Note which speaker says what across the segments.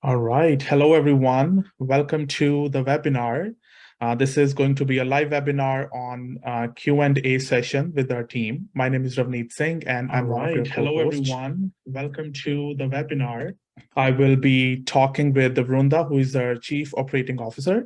Speaker 1: All right. Hello, everyone. Welcome to the webinar. This is going to be a live webinar on Q&A session with our team. My name is Ravneet Singh, and I'm one of your co-hosts. Hello, everyone. Welcome to the webinar. I will be talking with Vrunda, who is our Chief Operating Officer.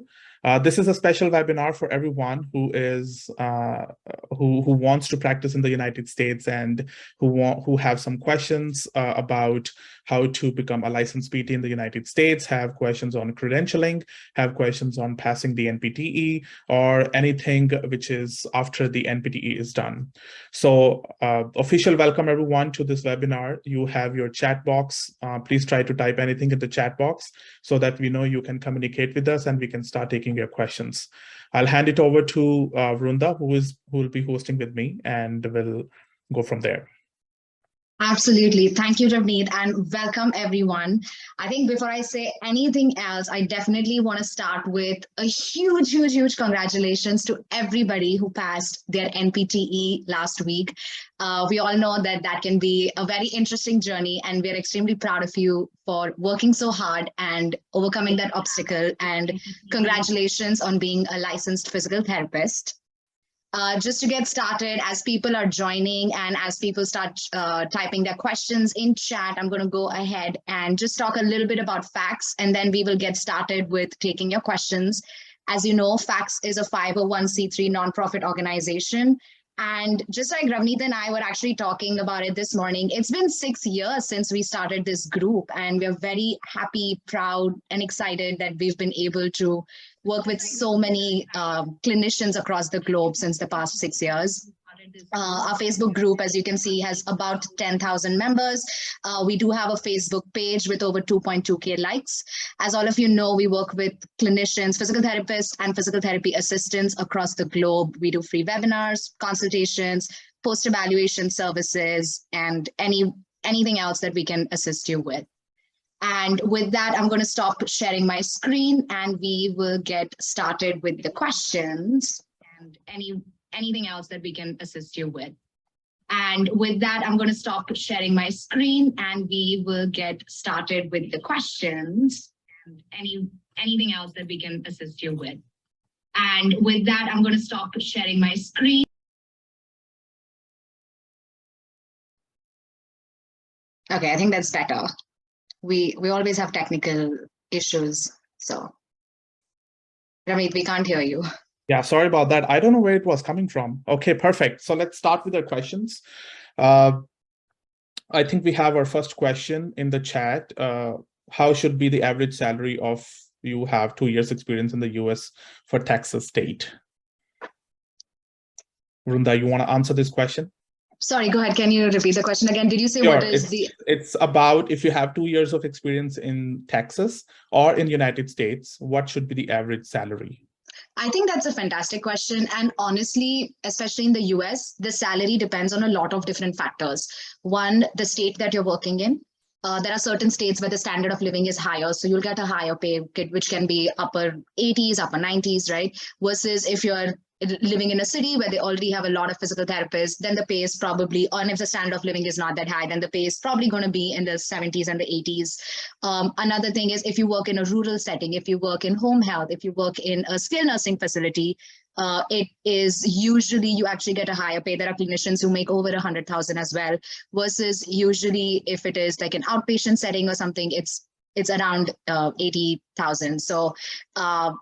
Speaker 1: This is a special webinar for everyone who is who wants to practice in the United States and who have some questions about how to become a licensed PT in the United States, have questions on credentialing, have questions on passing the NPTE, or anything which is after the NPTE is done. So official welcome everyone to this webinar. You have your chat box. Please try to type anything in the chat box so that we know you can communicate with us and we can start taking your questions. I'll hand it over to Vrunda, who will be hosting with me, and we'll go from there.
Speaker 2: Absolutely. Thank you, Ravneet, and welcome everyone. I think before I say anything else, I definitely want to start with a huge congratulations to everybody who passed their NPTE last week. We all know that can be a very interesting journey, and we're extremely proud of you for working so hard and overcoming that obstacle. And congratulations on being a licensed physical therapist. Just to get started, as people are joining and as people start typing their questions in chat, I'm going to go ahead and just talk a little bit about FACS, and then we will get started with taking your questions. As you know, FACS is a 501c3 nonprofit organization. And just like Ravneet and I were actually talking about it this morning, it's been 6 years since we started this group, and we're very happy, proud, and excited that we've been able to work with so many clinicians across the globe since the past 6 years. Our Facebook group, as you can see, has about 10,000 members. We do have a Facebook page with over 2.2K likes. As all of you know, we work with clinicians, physical therapists, and physical therapy assistants across the globe. We do free webinars, consultations, post-evaluation services, and anything else that we can assist you with. And with that, I'm going to stop sharing my screen and we will get started with the questions and anything else that we can assist you with. And with that, I'm going to stop sharing my screen and we will get started with the questions and anything else that we can assist you with. And with that, I'm going to stop sharing my screen. Okay, I think that's better. We always have technical issues, so Ramit, we can't hear you.
Speaker 1: Yeah, sorry about that. I don't know where it was coming from. Okay, perfect. So let's start with our questions. I think we have our first question in the chat. How should be the average salary of you have 2 years experience in the US for Texas state? Vrunda, you want to answer this question?
Speaker 2: Sorry, go ahead. Can you repeat the question again? Did you say
Speaker 1: sure.
Speaker 2: What is
Speaker 1: It's about if you have 2 years of experience in Texas or in the United States, what should be the average salary?
Speaker 2: I think that's a fantastic question. And honestly, especially in the US, the salary depends on a lot of different factors. One, the state that you're working in. There are certain states where the standard of living is higher, so you'll get a higher pay, which can be upper 80s, upper 90s, right? Versus if you're living in a city where they already have a lot of physical therapists, then the pay is probably, or if the standard of living is not that high, then the pay is probably going to be in the 70s and the 80s. Another thing is if you work in a rural setting, if you work in home health, if you work in a skilled nursing facility, it is usually you actually get a higher pay. There are clinicians who make over 100,000 as well, versus usually if it is like an outpatient setting or something, it's around 80,000. So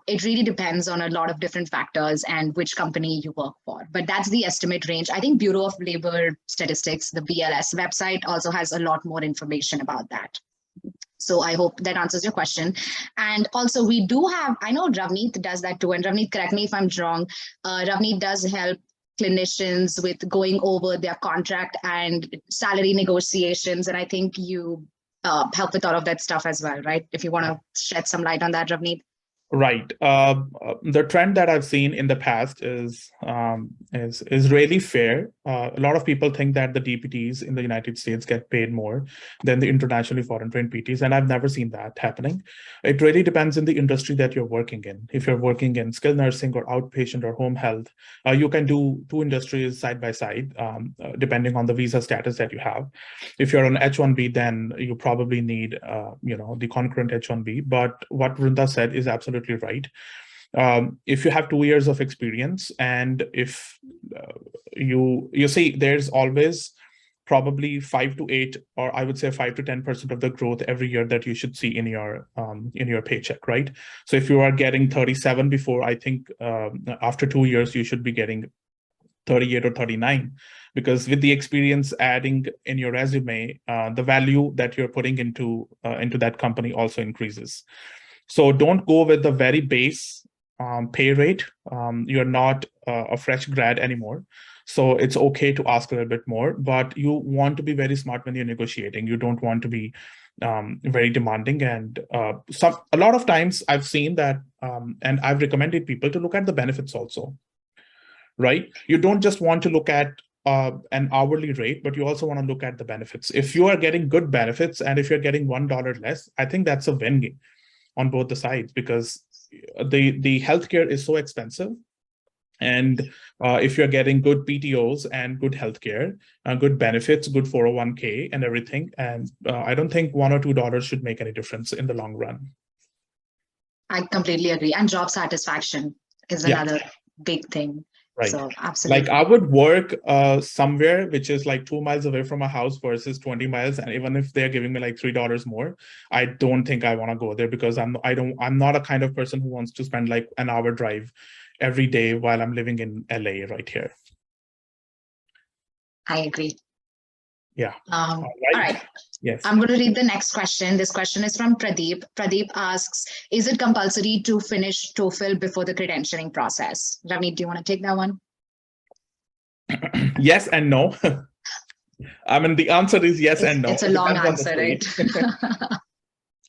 Speaker 2: it really depends on a lot of different factors and which company you work for. But that's the estimate range. I think Bureau of Labor Statistics, the BLS website, also has a lot more information about that. So I hope that answers your question. And also we do have, I know Ravneet does that too. And Ravneet, correct me if I'm wrong, Ravneet does help clinicians with going over their contract and salary negotiations. And I think you help with all of that stuff as well, right? If you want to shed some light on that, Ravneet.
Speaker 1: Right. The trend that I've seen in the past is really fair. A lot of people think that the DPTs in the United States get paid more than the internationally foreign trained PTs, and I've never seen that happening. It really depends in the industry that you're working in. If you're working in skilled nursing or outpatient or home health, you can do two industries side by side, depending on the visa status that you have. If you're on H-1B, then you probably need, the concurrent H-1B. But what Vrunda said is absolutely right. If you have 2 years of experience, and if you see, there's always probably 5 to 8, or I would say 5 to 10% of the growth every year that you should see in your paycheck, right? So if you are getting 37 before, I think after 2 years you should be getting 38 or 39, because with the experience adding in your resume, the value that you're putting into that company also increases. So don't go with the very base pay rate. You're not a fresh grad anymore. So it's okay to ask a little bit more, but you want to be very smart when you're negotiating. You don't want to be very demanding. And a lot of times I've seen that, and I've recommended people to look at the benefits also, right? You don't just want to look at an hourly rate, but you also want to look at the benefits. If you are getting good benefits and if you're getting $1 less, I think that's a win game on both the sides, because the healthcare is so expensive. And if you're getting good PTOs and good healthcare, good benefits, good 401k and everything, and I don't think $1 or $2 should make any difference in the long run.
Speaker 2: I completely agree. And job satisfaction is another big thing.
Speaker 1: Right.
Speaker 2: So absolutely.
Speaker 1: Like I would work somewhere which is like 2 miles away from my house versus 20 miles. And even if they're giving me like $3 more, I don't think I want to go there, because I'm not a kind of person who wants to spend like an hour drive every day while I'm living in LA right here.
Speaker 2: I agree.
Speaker 1: Yeah.
Speaker 2: All right.
Speaker 1: Yes.
Speaker 2: I'm going to read the next question. This question is from Pradeep. Pradeep asks, is it compulsory to finish TOEFL before the credentialing process? Ravneet, do you want to take that one?
Speaker 1: Yes and no. I mean, the answer is yes and no.
Speaker 2: It's a long answer, right?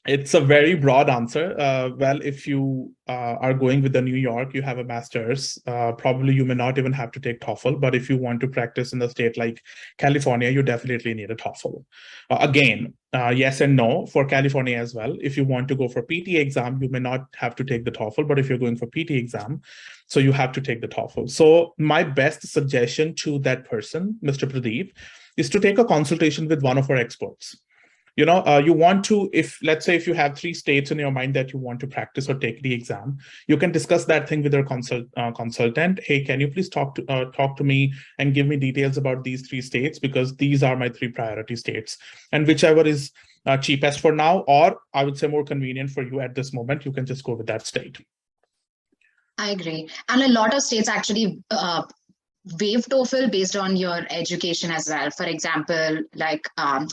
Speaker 1: It's a very broad answer. Well, if you are going with the New York, you have a master's, probably you may not even have to take TOEFL, but if you want to practice in a state like California, you definitely need a TOEFL. Again, yes and no for California as well. If you want to go for PT exam, you may not have to take the TOEFL, but if you're going for PT exam, so you have to take the TOEFL. So my best suggestion to that person, Mr. Pradeep, is to take a consultation with one of our experts. You want to, let's say if you have 3 states in your mind that you want to practice or take the exam, you can discuss that thing with your consultant. Hey, can you please talk to me and give me details about these 3 states, because these are my 3 priority states, and whichever is cheapest for now, or I would say more convenient for you at this moment, you can just go with that state.
Speaker 2: I agree. And a lot of states actually waive TOEFL based on your education as well. For example, like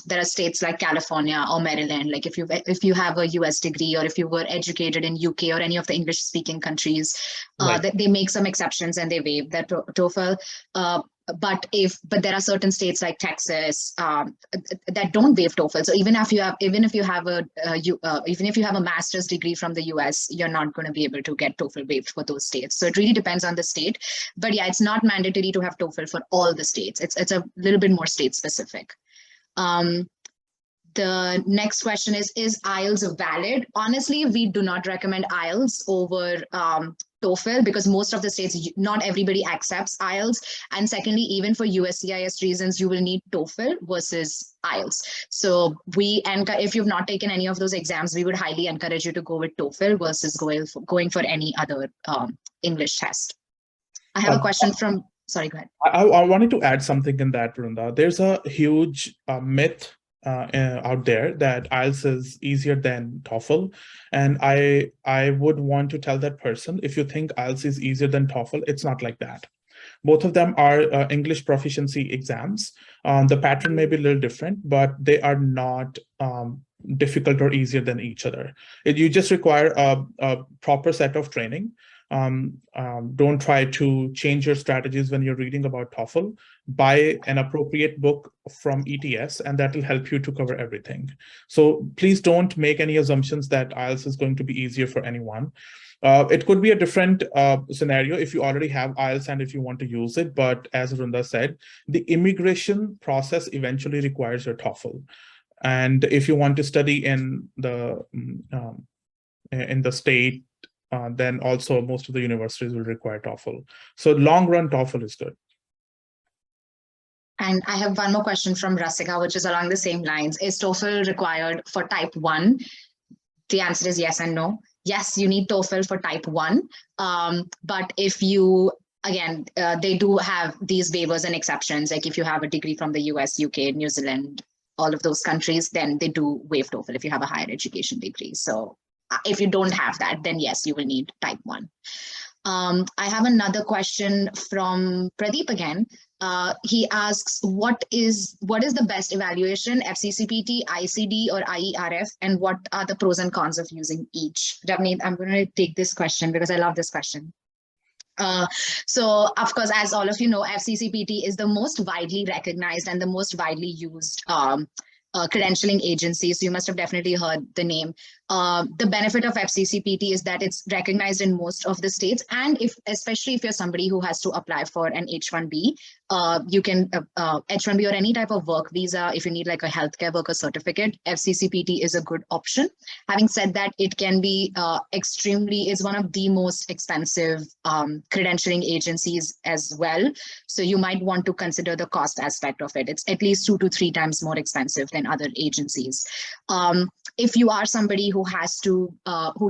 Speaker 2: there are states like California or Maryland, like if you have a US degree, or if you were educated in UK or any of the English speaking countries, right, they make some exceptions and they waive that TOEFL. But there are certain states like Texas that don't waive TOEFL. So even if you have a master's degree from the US, you're not going to be able to get TOEFL waived for those states. So it really depends on the state. But yeah, it's not mandatory to have TOEFL for all the states. It's a little bit more state specific. The next question is IELTS valid? Honestly, we do not recommend IELTS over TOEFL, because most of the states, not everybody accepts IELTS. And secondly, even for USCIS reasons, you will need TOEFL versus IELTS. So if you've not taken any of those exams, we would highly encourage you to go with TOEFL versus going for any other English test. I have a question from, sorry, go ahead.
Speaker 1: I wanted to add something in that, Vrunda. There's a huge myth out there that IELTS is easier than TOEFL, and I would want to tell that person, if you think IELTS is easier than TOEFL, it's not like that. Both of them are English proficiency exams. The pattern may be a little different, but they are not difficult or easier than each other. You just require a proper set of training. Don't try to change your strategies when you're reading about TOEFL. Buy an appropriate book from ETS, and that will help you to cover everything. So please don't make any assumptions that IELTS is going to be easier for anyone. It could be a different scenario if you already have IELTS and if you want to use it. But as Vrunda said, the immigration process eventually requires your TOEFL. And if you want to study in the state, then also most of the universities will require TOEFL. So long run, TOEFL is good.
Speaker 2: And I have one more question from Rasika, which is along the same lines. Is TOEFL required for type 1? The answer is yes and no. Yes, you need TOEFL for type 1. But if you, again, they do have these waivers and exceptions. Like if you have a degree from the US, UK, New Zealand, all of those countries, then they do waive TOEFL if you have a higher education degree. So if you don't have that, then yes, you will need type 1. I have another question from Pradeep again. He asks, what is the best evaluation, FCCPT, ICD, or IERF, and what are the pros and cons of using each? Ravneet, I'm going to take this question because I love this question. So, of course, as all of you know, FCCPT is the most widely recognized and the most widely used credentialing agency. So you must have definitely heard the name. The benefit of FCCPT is that it's recognized in most of the states. And especially if you're somebody who has to apply for an H-1B, you can H-1B or any type of work visa. If you need like a healthcare worker certificate, FCCPT is a good option. Having said that, it can be is one of the most expensive credentialing agencies as well. So you might want to consider the cost aspect of it. It's at least 2 to 3 times more expensive than other agencies. If you are somebody who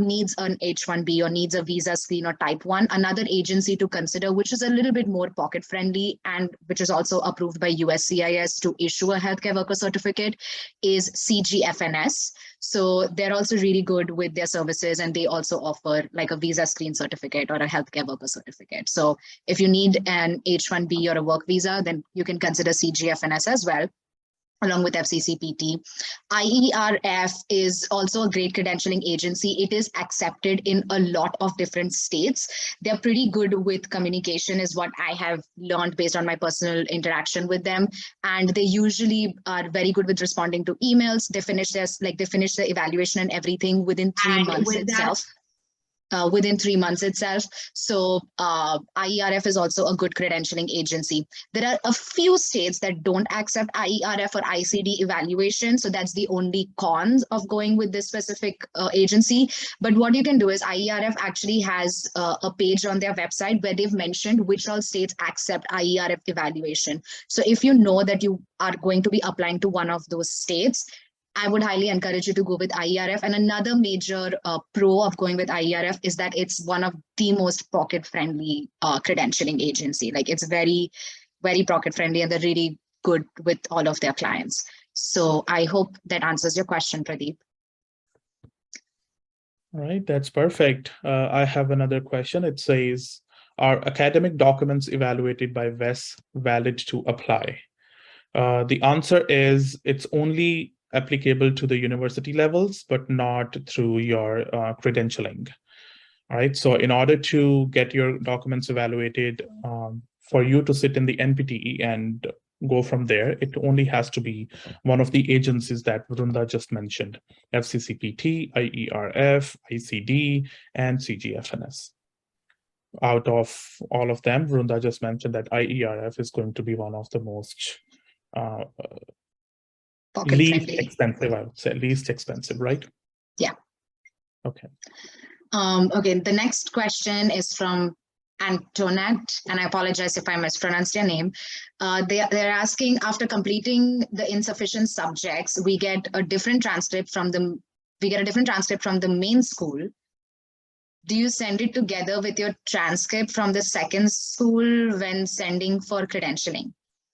Speaker 2: needs an H-1B or needs a visa screen or type 1, another agency to consider, which is a little bit more pocket friendly and which is also approved by USCIS to issue a healthcare worker certificate, is CGFNS. So they're also really good with their services, and they also offer like a visa screen certificate or a healthcare worker certificate. So if you need an H-1B or a work visa, then you can consider CGFNS as well, along with FCCPT. IERF is also a great credentialing agency. It is accepted in a lot of different states. They're pretty good with communication, is what I have learned based on my personal interaction with them. And they usually are very good with responding to emails. They finish the evaluation and everything within 3 months itself. Within 3 months itself. So IERF is also a good credentialing agency. There are a few states that don't accept IERF or ICD evaluation. So that's the only cons of going with this specific agency. But what you can do is IERF actually has a page on their website where they've mentioned which all states accept IERF evaluation. So if you know that you are going to be applying to one of those states, I would highly encourage you to go with IERF. And another major pro of going with IERF is that it's one of the most pocket-friendly credentialing agency. Like it's very, very pocket-friendly, and they're really good with all of their clients. So I hope that answers your question, Pradeep.
Speaker 1: All right, that's perfect. I have another question. It says, are academic documents evaluated by VES valid to apply? The answer is it's only applicable to the university levels, but not through your credentialing. All right, so in order to get your documents evaluated, for you to sit in the NPTE and go from there, it only has to be one of the agencies that Vrunda just mentioned: FCCPT, IERF, ICD, and CGFNS. Out of all of them, Vrunda just mentioned that IERF is going to be one of the most least expensive, I would say, least expensive, right?
Speaker 2: Yeah.
Speaker 1: Okay.
Speaker 2: Okay, the next question is from Antoinette, and I apologize if I mispronounced your name. They're asking, after completing the insufficient subjects, we get a different transcript from the main school. Do you send it together with your transcript from the second school when sending for credentialing?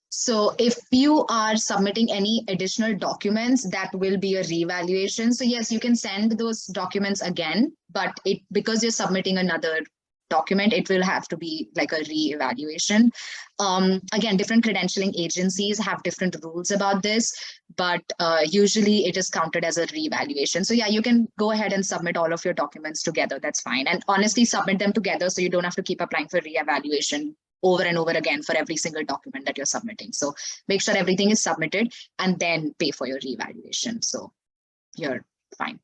Speaker 2: So if you are submitting any additional documents, that will be a reevaluation. So yes, you can send those documents again, but because you're submitting another document, it will have to be like a re-evaluation. Again, different credentialing agencies have different rules about this, but usually it is counted as a re-evaluation. So yeah, you can go ahead and submit all of your documents together. That's fine. And honestly, submit them together so you don't have to keep applying for re-evaluation over and over again for every single document that you're submitting. So make sure everything is submitted and then pay for your re-evaluation. So you're fine.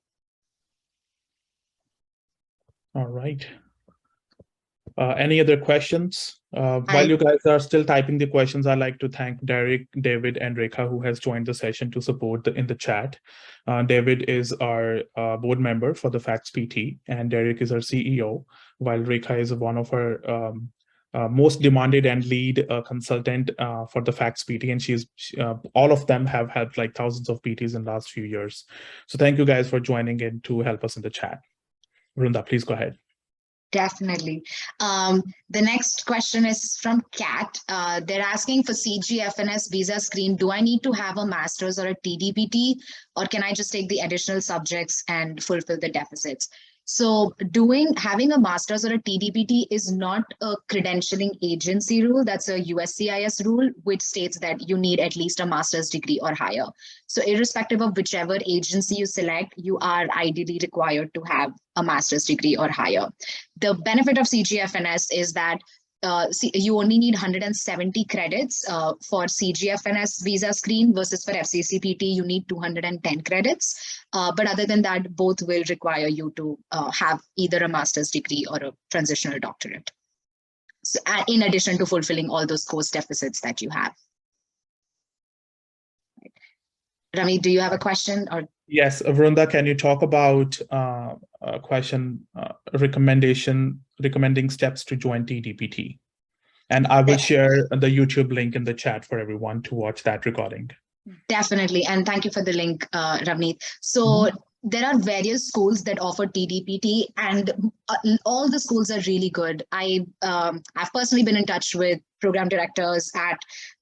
Speaker 1: All right. Any other questions? While you guys are still typing the questions, I'd like to thank Derek, David, and Rekha, who has joined the session to support in the chat. David is our board member for the Facts PT, and Derek is our CEO, while Rekha is one of our most demanded and lead consultant for the Facts PT, and all of them have had like thousands of PTs in the last few years. So thank you guys for joining in to help us in the chat. Vrunda, please go ahead.
Speaker 2: Definitely. The next question is from Kat. They're asking for CGFNS visa screen. Do I need to have a master's or a TDPT, or can I just take the additional subjects and fulfill the deficits? So having a master's or a TDPT is not a credentialing agency rule. That's a USCIS rule, which states that you need at least a master's degree or higher. So irrespective of whichever agency you select, you are ideally required to have a master's degree or higher. The benefit of CGFNS is that you only need 170 credits for CGFNS visa screen versus for FCCPT, you need 210 credits. But other than that, both will require you to have either a master's degree or a transitional doctorate. So, in addition to fulfilling all those course deficits that you have. Rami, do you have a question? Or
Speaker 1: yes, Vrunda, can you talk about a question, recommending steps to join TDPT? And I will share the YouTube link in the chat for everyone to watch that recording.
Speaker 2: Definitely. And thank you for the link, Ravneet. So there are various schools that offer TDPT, and all the schools are really good. I've personally been in touch with program directors at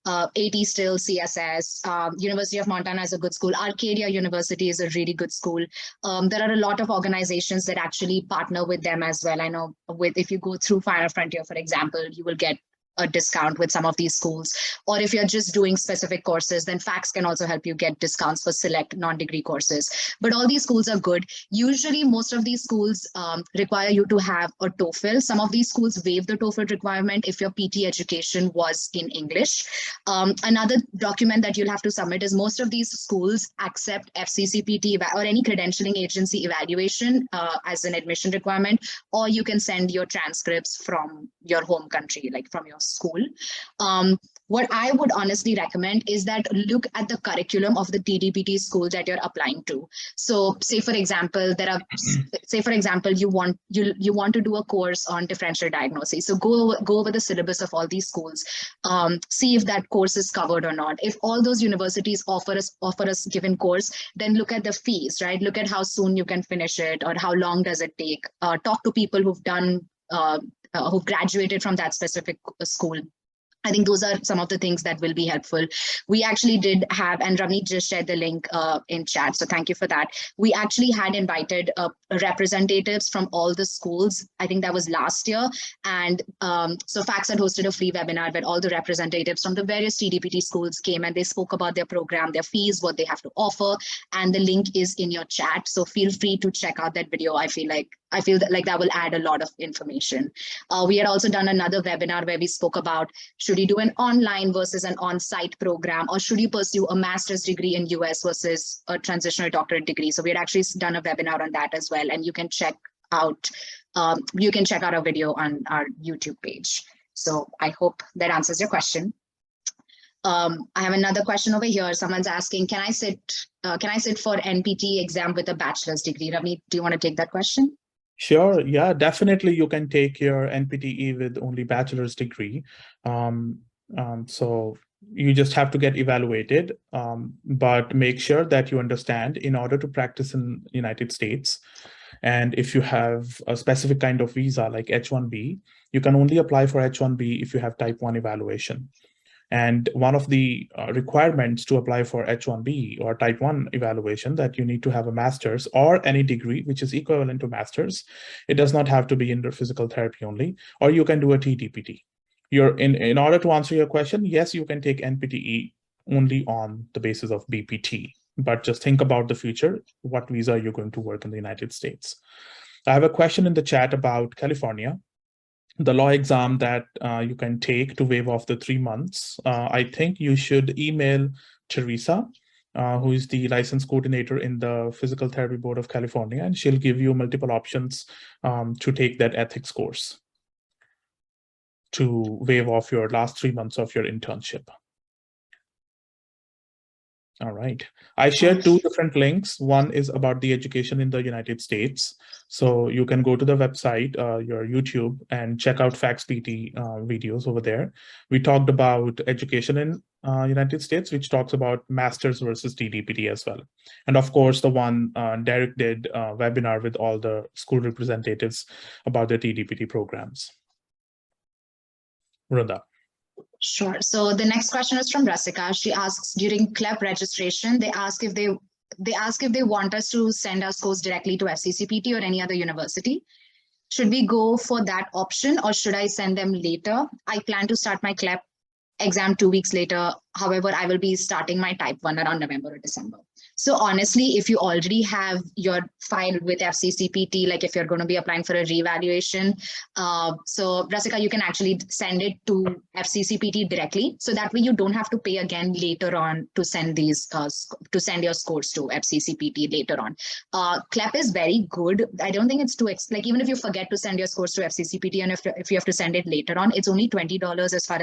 Speaker 2: AT Still, CSS, University of Montana is a good school. Arcadia University is a really good school. There are a lot of organizations that actually partner with them as well. I know if you go through Final Frontier, for example, you will get a discount with some of these schools. Or if you're just doing specific courses, then FACS can also help you get discounts for select non-degree courses. But all these schools are good. Usually, most of these schools require you to have a TOEFL. Some of these schools waive the TOEFL requirement if your PT education was in English. Another document that you'll have to submit is most of these schools accept FCCPT or any credentialing agency evaluation as an admission requirement, or you can send your transcripts from your home country, like from your school. What I would honestly recommend is that look at the curriculum of the TDPT school that you're applying to. So say for example, you want to do a course on differential diagnosis. So go over the syllabus of all these schools, see if that course is covered or not. If all those universities offer us given course, then look at the fees, right? Look at how soon you can finish it or how long does it take. Talk to people who've graduated from that specific school. I think those are some of the things that will be helpful. We actually did have, and Ravneet just shared the link in chat, so thank you for that. We actually had invited representatives from all the schools. I think that was last year. And so FACS had hosted a free webinar where all the representatives from the various TDPT schools came and they spoke about their program, their fees, what they have to offer. And the link is in your chat. So feel free to check out that video. I feel like that will add a lot of information. We had also done another webinar where we spoke about, should you do an online versus an on-site program, or should you pursue a master's degree in US versus a transitional doctorate degree? So we had actually done a webinar on that as well, and you can check out our video on our YouTube page. So I hope that answers your question. I have another question over here. Someone's asking, can I sit for NPT exam with a bachelor's degree? Ravneet, do you want to take that question?
Speaker 1: Sure. Yeah, definitely. You can take your NPTE with only bachelor's degree. So you just have to get evaluated, but make sure that you understand in order to practice in the United States. And if you have a specific kind of visa like H-1B, you can only apply for H-1B if you have type 1 evaluation. And one of the requirements to apply for H-1B or Type 1 evaluation that you need to have a master's or any degree which is equivalent to master's. It does not have to be in physical therapy only, or you can do a TDPT. In order to answer your question, yes, you can take NPTE only on the basis of BPT, but just think about the future. What visa are you going to work in the United States? I have a question in the chat about California, the law exam that you can take to waive off the 3 months. I think you should email Teresa, who is the license coordinator in the Physical Therapy Board of California, and she'll give you multiple options to take that ethics course to waive off your last 3 months of your internship. All right. I shared 2 different links. One is about the education in the United States. So you can go to the website, your YouTube, and check out FaxPT videos over there. We talked about education in United States, which talks about masters versus TDPT as well. And of course, the one Derek did webinar with all the school representatives about the TDPT programs. Runda.
Speaker 2: Sure. So the next question is from Rasika. She asks, during CLEP registration, they ask if they want us to send our scores directly to FCCPT or any other university. Should we go for that option, or should I send them later? I plan to start my CLEP exam 2 weeks later. However, I will be starting my Type 1 around November or December. So honestly, if you already have your file with FCCPT, like if you're going to be applying for a reevaluation, so Rasika, you can actually send it to FCCPT directly. So that way you don't have to pay again later on to send these, to send your scores to FCCPT later on. CLEP is very good. I don't think it's too, like even if you forget to send your scores to FCCPT and if you have to send it later on, it's only $20 as far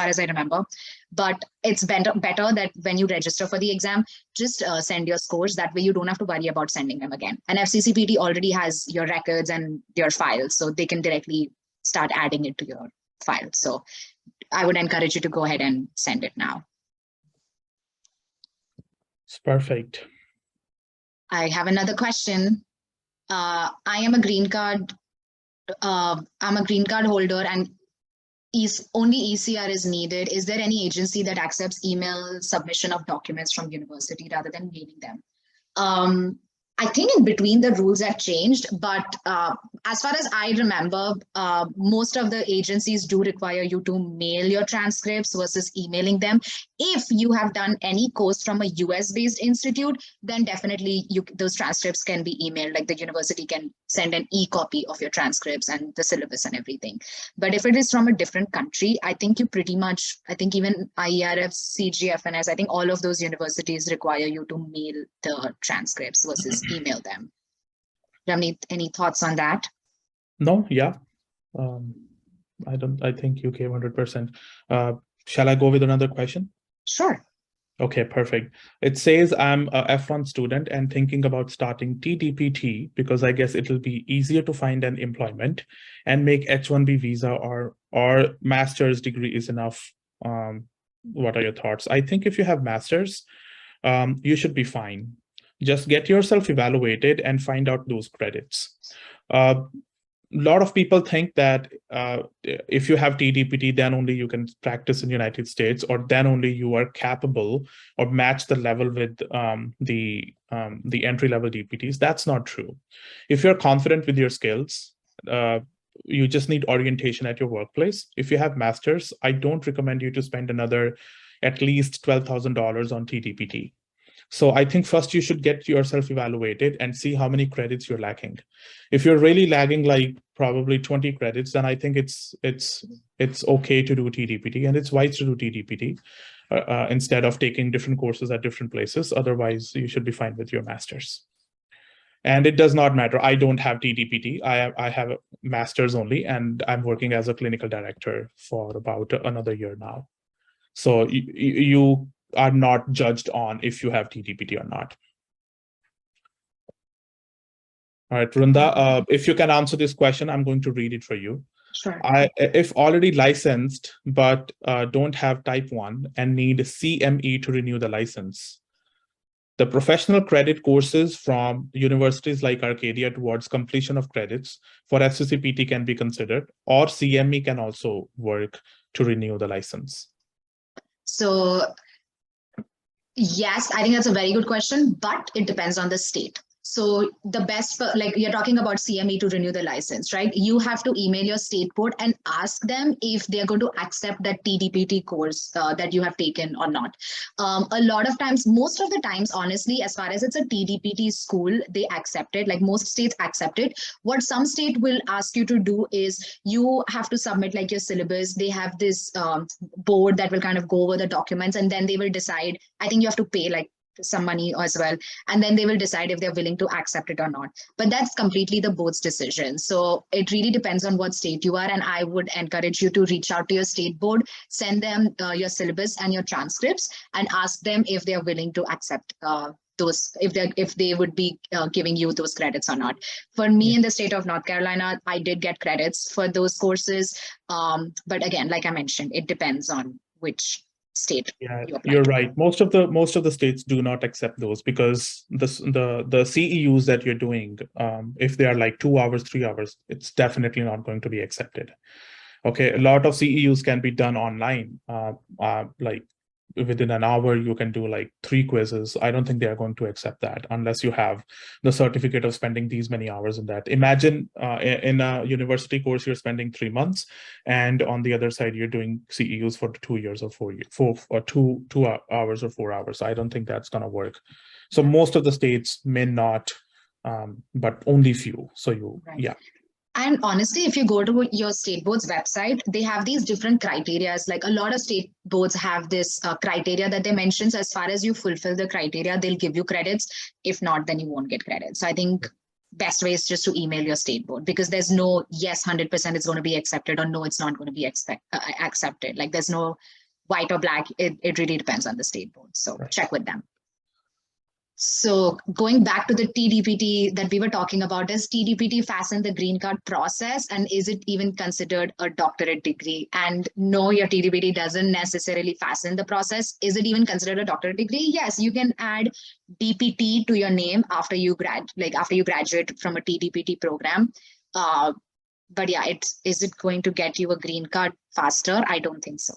Speaker 2: as I remember. But it's better that when you register for the exam, just send your scores. That way you don't have to worry about sending them again. And FCCPT already has your records and your files, so they can directly start adding it to your file. So I would encourage you to go ahead and send it now.
Speaker 1: It's perfect.
Speaker 2: I have another question. I am a green card. I'm a green card holder, and only ECR is needed. Is there any agency that accepts email submission of documents from university rather than mailing them? I think in between the rules have changed, but as far as I remember, most of the agencies do require you to mail your transcripts versus emailing them. If you have done any course from a US-based institute, then definitely those transcripts can be emailed, like the university can send an e-copy of your transcripts and the syllabus and everything. But if it is from a different country, I think you pretty much, I think even IERF, CGFNS, I think all of those universities require you to mail the transcripts versus email them. Ramneet, any thoughts on that?
Speaker 1: No, yeah. I think you gave 100%. Shall I go with another question?
Speaker 2: Sure.
Speaker 1: Okay, perfect. It says I'm a F1 student and thinking about starting TDPT because I guess it'll be easier to find an employment and make H-1B visa or master's degree is enough. What are your thoughts? I think if you have master's, you should be fine. Just get yourself evaluated and find out those credits. A lot of people think that if you have TDPT, then only you can practice in the United States, or then only you are capable or match the level with the entry-level DPTs. That's not true. If you're confident with your skills, you just need orientation at your workplace. If you have masters, I don't recommend you to spend another at least $12,000 on TDPT. So I think first you should get yourself evaluated and see how many credits you're lacking. If you're really lagging like probably 20 credits, then I think it's okay to do TDPT, and it's wise to do TDPT instead of taking different courses at different places. Otherwise, you should be fine with your master's. And it does not matter. I don't have TDPT. I have a master's only, and I'm working as a clinical director for about another year now. So you are not judged on if you have TDPT or not. All right, Runda, if you can answer this question, I'm going to read it for you.
Speaker 2: Sure.
Speaker 1: If already licensed, but don't have type 1 and need CME to renew the license, the professional credit courses from universities like Arcadia towards completion of credits for FCCPT can be considered, or CME can also work to renew the license.
Speaker 2: So yes, I think that's a very good question, but it depends on the state. So the best, like you're talking about CME to renew the license, right? You have to email your state board and ask them if they're going to accept that TDPT course that you have taken or not. A lot of times, most of the times, honestly, as far as it's a TDPT school, they accept it. Like most states accept it. What some state will ask you to do is you have to submit like your syllabus. They have this board that will kind of go over the documents, and then they will decide. I think you have to pay like some money as well, and then they will decide if they're willing to accept it or not. But that's completely the board's decision. So it really depends on what state you are, and I would encourage you to reach out to your state board, send them your syllabus and your transcripts, and ask them if they're willing to accept those, if they would be giving you those credits or not. For me, in the state of North Carolina, I did get credits for those courses, but again, like I mentioned, it depends on which state.
Speaker 1: Yeah, you're right. Most of the states do not accept those because the CEUs that you're doing, if they are like 2 hours, 3 hours, it's definitely not going to be accepted. Okay, a lot of CEUs can be done online. Like within an hour, you can do like 3 quizzes. I don't think they are going to accept that unless you have the certificate of spending these many hours in that. Imagine in a university course, you're spending 3 months, and on the other side, you're doing CEUs for 2 years or 4 years, or 2 hours or 4 hours. I don't think that's going to work. So most of the states may not, but only few. So yeah.
Speaker 2: And honestly, if you go to your state board's website, they have these different criteria. Like a lot of state boards have this criteria that they mention. So as far as you fulfill the criteria, they'll give you credits. If not, then you won't get credits. So I think best way is just to email your state board, because there's no yes, 100% it's going to be accepted, or no, it's not going to be accepted. Like there's no white or black. It really depends on the state board. So check with them. So going back to the TDPT that we were talking about, does TDPT fasten the green card process, and is it even considered a doctorate degree? And no, your TDPT doesn't necessarily fasten the process. Is it even considered a doctorate degree? Yes, you can add DPT to your name after you graduate from a TDPT program. But yeah, is it going to get you a green card faster? I don't think so.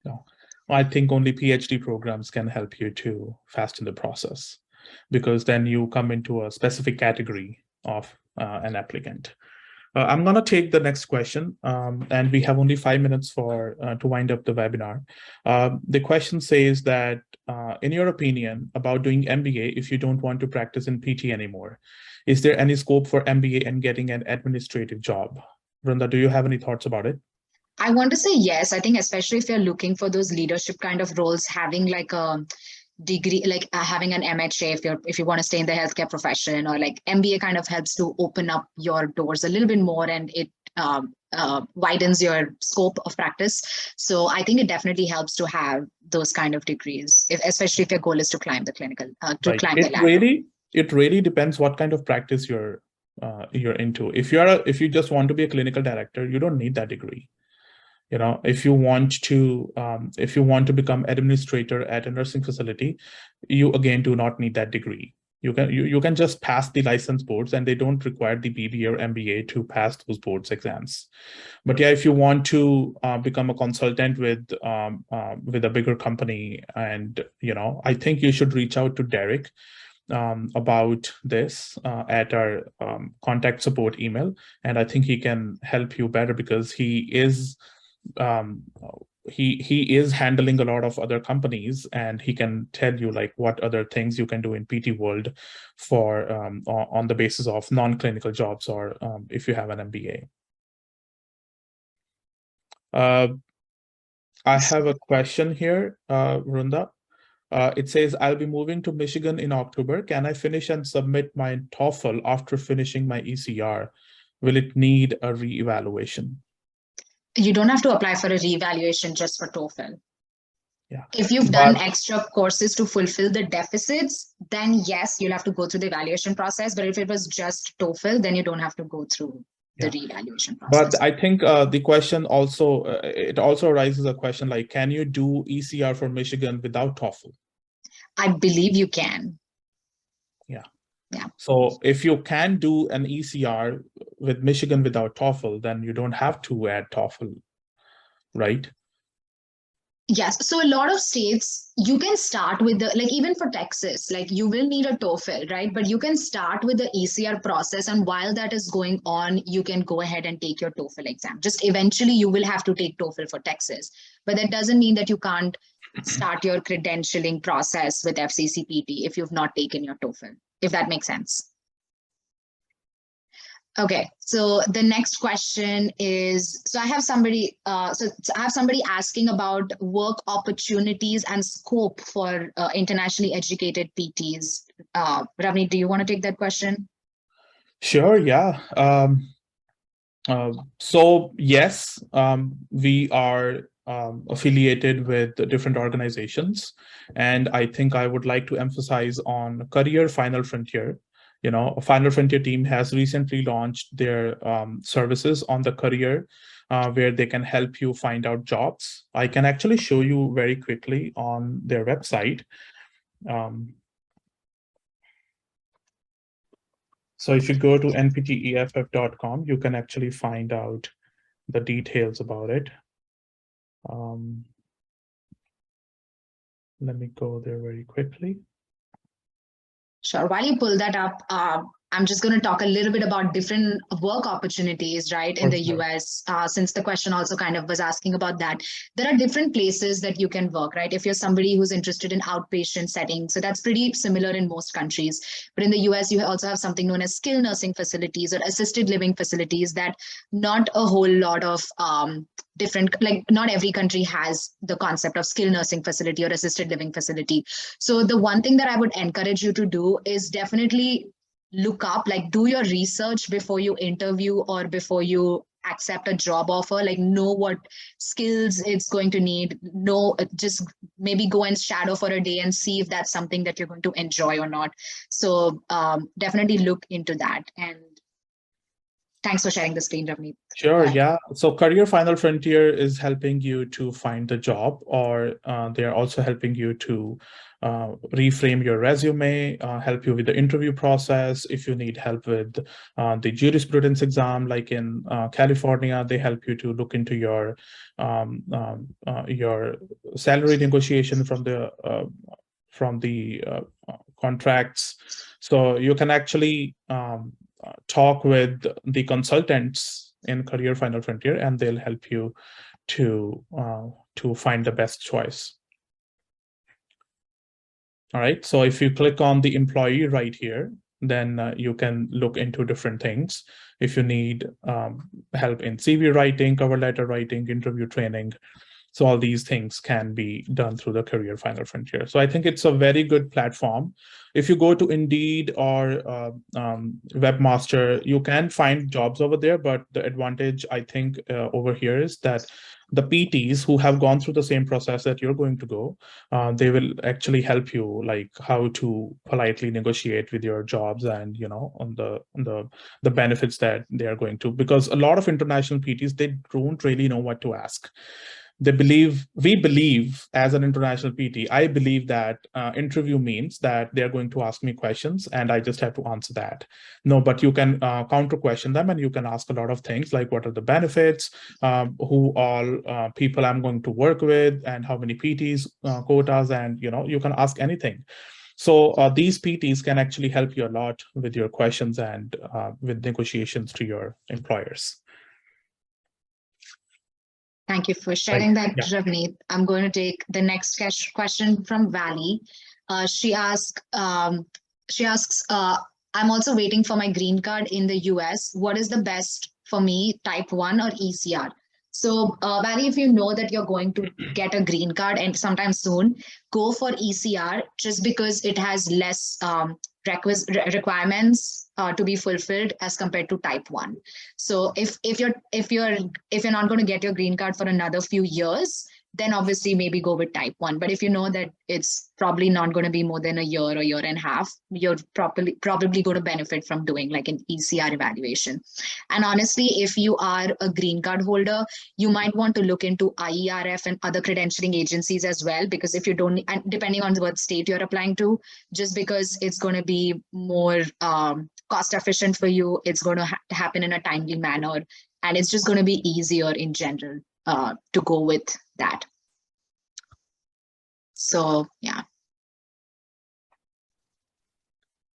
Speaker 1: No, I think only PhD programs can help you to fasten the process, because then you come into a specific category of an applicant. I'm going to take the next question, and we have only 5 minutes to wind up the webinar. The question says that, in your opinion, about doing MBA if you don't want to practice in PT anymore, is there any scope for MBA and getting an administrative job? Vrunda, do you have any thoughts about it?
Speaker 2: I want to say yes. I think especially if you're looking for those leadership kind of roles, having like a degree, like having an MHA if you want to stay in the healthcare profession, or like MBA kind of helps to open up your doors a little bit more, and it widens your scope of practice. So I think it definitely helps to have those kind of degrees, especially if your goal is to climb the clinical, climb the ladder.
Speaker 1: It really depends what kind of practice you're into. If you just want to be a clinical director, you don't need that degree. You know, if you want to become administrator at a nursing facility, you again do not need that degree. You can just pass the license boards, and they don't require the BBA or MBA to pass those boards exams. But yeah, if you want to become a consultant with a bigger company, and I think you should reach out to Derek about this at our contact support email, and I think he can help you better, because he is handling a lot of other companies, and he can tell you like what other things you can do in PT world for on the basis of non-clinical jobs, or if you have an MBA. I have a question here, Vrunda. It says, I'll be moving to Michigan in October. Can I finish and submit my TOEFL after finishing my ECR? Will it need a reevaluation?
Speaker 2: You don't have to apply for a reevaluation just for TOEFL.
Speaker 1: Yeah.
Speaker 2: If you've done extra courses to fulfill the deficits, then yes, you'll have to go through the evaluation process. But if it was just TOEFL, then you don't have to go through the reevaluation process.
Speaker 1: But I think the question also, it also raises a question like, can you do ECR for Michigan without TOEFL?
Speaker 2: I believe you can.
Speaker 1: Yeah. So if you can do an ECR with Michigan without TOEFL, then you don't have to add TOEFL, right?
Speaker 2: Yes. So a lot of states, you can start with the, like even for Texas, like you will need a TOEFL, right? But you can start with the ECR process. And while that is going on, you can go ahead and take your TOEFL exam. Just eventually you will have to take TOEFL for Texas. But that doesn't mean that you can't start your credentialing process with FCCPT if you've not taken your TOEFL, if that makes sense. Okay, so the next question is, so I have somebody asking about work opportunities and scope for internationally educated PTs. Ravneet, do you want to take that question?
Speaker 1: Sure, yeah. So yes, we are affiliated with different organizations, and I think I would like to emphasize on Career Final Frontier. Final Frontier team has recently launched their services on the career, where they can help you find out jobs. I can actually show you very quickly on their website. So if you go to npteff.com, you can actually find out the details about it. Let me go there very quickly.
Speaker 2: Sure. While you pull that up, I'm just going to talk a little bit about different work opportunities, right, in the US, since the question also kind of was asking about that. There are different places that you can work, right? If you're somebody who's interested in outpatient settings, so that's pretty similar in most countries. But in the US, you also have something known as skilled nursing facilities or assisted living facilities that not a whole lot of different, like not every country has the concept of skilled nursing facility or assisted living facility. So the one thing that I would encourage you to do is definitely look up, like do your research before you interview or before you accept a job offer, like know what skills it's going to need, just maybe go and shadow for a day and see if that's something that you're going to enjoy or not. So definitely look into that. And thanks for sharing the screen, Ravneet.
Speaker 1: Sure, yeah. So Career Final Frontier is helping you to find the job, or they're also helping you to reframe your resume, help you with the interview process. If you need help with the jurisprudence exam, like in California, they help you to look into your salary negotiation from the contracts. So you can actually talk with the consultants in Career Final Frontier, and they'll help you to find the best choice. All right, so if you click on the employee right here, then you can look into different things. If you need help in CV writing, cover letter writing, interview training, so all these things can be done through the Career Final Frontier. So I think it's a very good platform. If you go to Indeed or Webmaster, you can find jobs over there, but the advantage I think over here is that the PTs who have gone through the same process that you're going to go, they will actually help you, like how to politely negotiate with your jobs, and on the benefits that they are going to, because a lot of international PTs, they don't really know what to ask. We believe as an international PT, I believe that interview means that they're going to ask me questions and I just have to answer that. No, but you can counter question them, and you can ask a lot of things like what are the benefits, who all people I'm going to work with, and how many PTs quotas, and you can ask anything. So these PTs can actually help you a lot with your questions and with negotiations to your employers.
Speaker 2: Thank you for sharing that, Ravneet. I'm going to take the next question from Valley. She asks, I'm also waiting for my green card in the US. What is the best for me, type 1 or ECR? So Valley, if you know that you're going to get a green card and sometime soon, go for ECR just because it has less requirements to be fulfilled as compared to type 1. So if you're not going to get your green card for another few years, then obviously maybe go with type 1. But if you know that it's probably not going to be more than a year or year and a half, you're probably going to benefit from doing like an ECR evaluation. And honestly, if you are a green card holder, you might want to look into IERF and other credentialing agencies as well, because if you don't, and depending on what state you're applying to, just because it's going to be more cost efficient for you, it's going to happen in a timely manner, and it's just going to be easier in general to go with that. So yeah.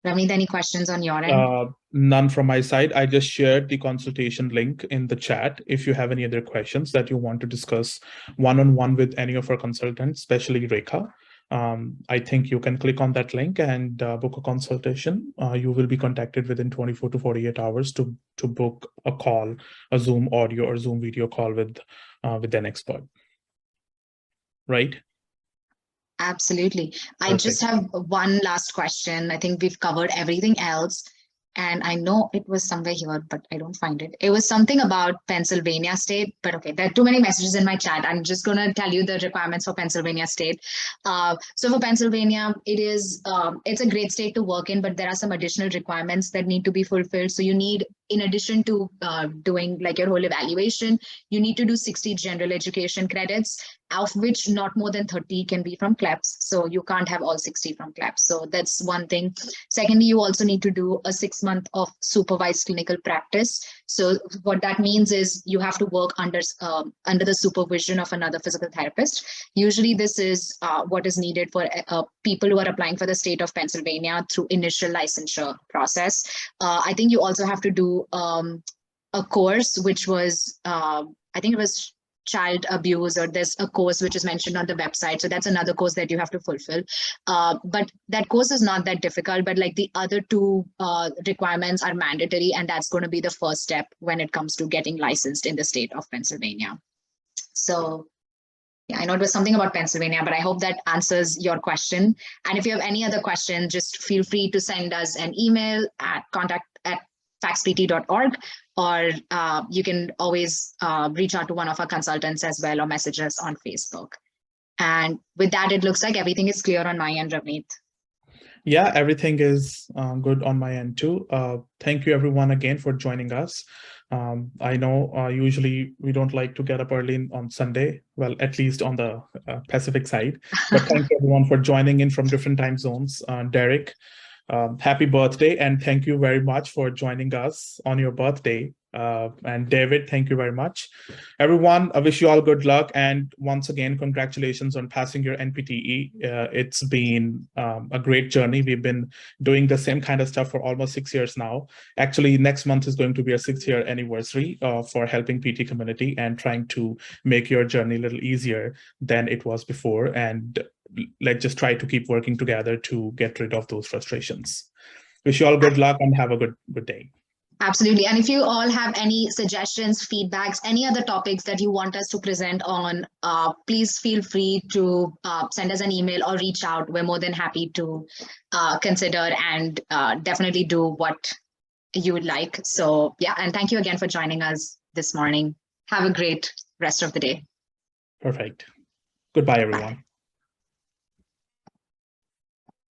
Speaker 2: Ravneet, any questions on your end?
Speaker 1: None from my side. I just shared the consultation link in the chat. If you have any other questions that you want to discuss one-on-one with any of our consultants, especially Rekha, I think you can click on that link and book a consultation. You will be contacted within 24 to 48 hours to book a call, a Zoom audio or Zoom video call with an expert. Right?
Speaker 2: Absolutely. I
Speaker 1: Perfect.
Speaker 2: just have one last question. I think we've covered everything else. And I know it was somewhere here, but I don't find it. It was something about Pennsylvania State, but okay, there are too many messages in my chat. I'm just going to tell you the requirements for Pennsylvania State. So for Pennsylvania, it's a great state to work in, but there are some additional requirements that need to be fulfilled. So you need, in addition to doing like your whole evaluation, you need to do 60 general education credits, of which not more than 30 can be from CLEPs. So you can't have all 60 from CLEPs. So that's one thing. Secondly, you also need to do a 6-month of supervised clinical practice. So what that means is you have to work under the supervision of another physical therapist. Usually this is what is needed for people who are applying for the state of Pennsylvania through initial licensure process. I think you also have to do a course, which was, I think it was child abuse, or there's a course which is mentioned on the website. So that's another course that you have to fulfill. But that course is not that difficult, but like the other two requirements are mandatory. And that's going to be the first step when it comes to getting licensed in the state of Pennsylvania. So yeah, I know it was something about Pennsylvania, but I hope that answers your question. And if you have any other question, just feel free to send us an email at contact@faxpt.org, or you can always reach out to one of our consultants as well, or message us on Facebook. And with that, it looks like everything is clear on my end, Ravneet.
Speaker 1: Yeah, everything is good on my end too. Thank you everyone again for joining us. I know usually we don't like to get up early on Sunday, well, at least on the Pacific side, but thank you everyone for joining in from different time zones. Derek, happy birthday, and thank you very much for joining us on your birthday. And David, thank you very much. Everyone, I wish you all good luck. And once again, congratulations on passing your NPTE. It's been a great journey. We've been doing the same kind of stuff for almost 6 years now. Actually, next month is going to be a 6-year anniversary for helping PT community and trying to make your journey a little easier than it was before. And let's just try to keep working together to get rid of those frustrations. Wish you all good luck and have a good day.
Speaker 2: Absolutely. And if you all have any suggestions, feedbacks, any other topics that you want us to present on, please feel free to send us an email or reach out. We're more than happy to consider and definitely do what you would like. So yeah, and thank you again for joining us this morning. Have a great rest of the day.
Speaker 1: Perfect. Goodbye, everyone.
Speaker 2: Bye.